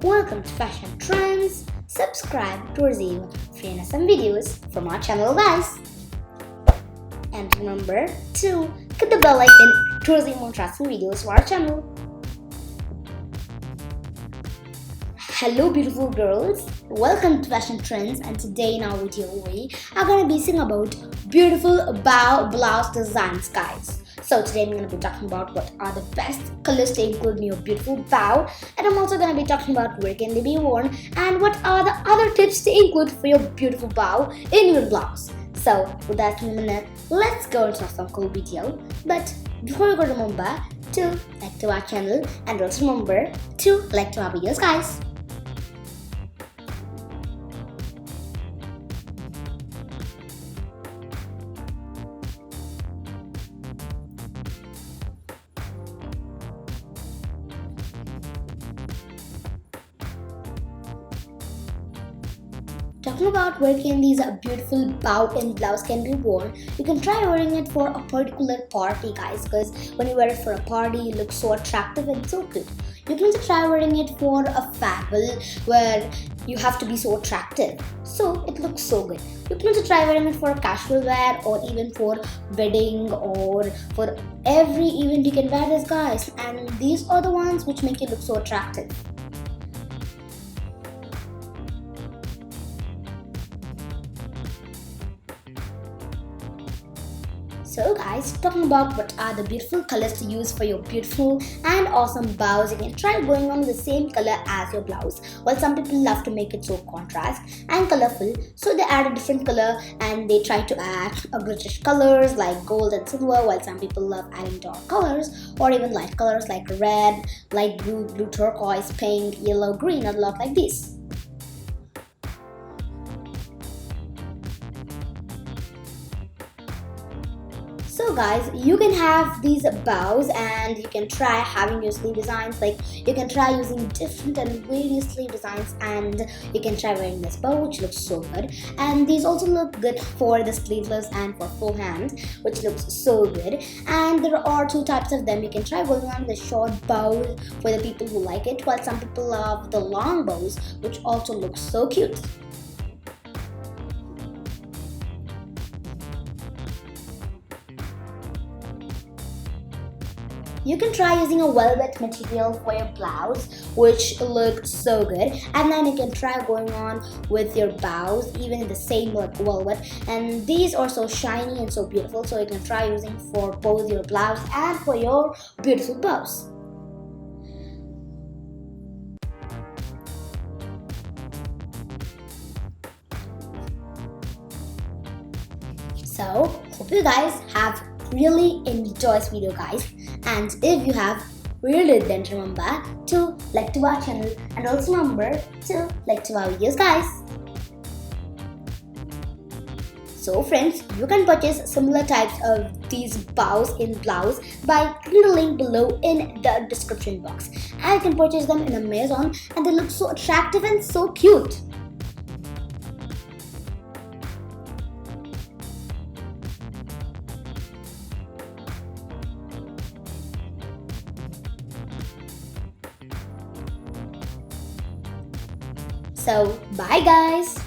Welcome to Fashion Trends. Subscribe to receive free and some videos from our channel, guys. And remember to click the bell icon to receive more interesting videos from our channel. Hello beautiful girls, welcome to Fashion Trends, and today in our video we are going to be seeing about Beautiful Bow Blouse Designs, guys. So today I'm going to be talking about what are the best colors to include in your beautiful bow, and I'm also going to be talking about where can they be worn and what are the other tips to include for your beautiful bow in your blouse. So without a minute, let's go into some cool video. But before we go, remember to like to our channel and also remember to like to our videos, guys. Talking about where can these beautiful bow and blouse can be worn, you can try wearing it for a particular party, guys, because when you wear it for a party, you look so attractive and so good. You can also try wearing it for a farewell where you have to be so attractive, so it looks so good. You can also try wearing it for a casual wear or even for wedding or for every event you can wear this, guys, and these are the ones which make you look so attractive. So guys, talking about what are the beautiful colors to use for your beautiful and awesome bows, you can try going on with the same color as your blouse. Well, some people love to make it so contrast and colorful, so they add a different color and they try to add a British colors like gold and silver, while some people love adding dark colors or even light colors like red, light blue, blue turquoise, pink, yellow, green, a lot like this. So guys, you can have these bows and you can try having your sleeve designs, like you can try using different and various sleeve designs, and you can try wearing this bow which looks so good, and these also look good for the sleeveless and for full hands which looks so good. And there are two types of them. You can try going on with the short bow for the people who like it, while some people love the long bows which also looks so cute. You can try using a velvet material for your blouse which looks so good, and then you can try going on with your bows even in the same like velvet, and these are so shiny and so beautiful, so you can try using for both your blouse and for your beautiful bows. So hope you guys have really enjoyed this video, guys, and if you have really did, then remember to like to our channel and also remember to like to our videos, guys. So friends, you can purchase similar types of these bows in blouse by clicking the link below in the description box, and you can purchase them in Amazon and they look so attractive and so cute. So bye guys.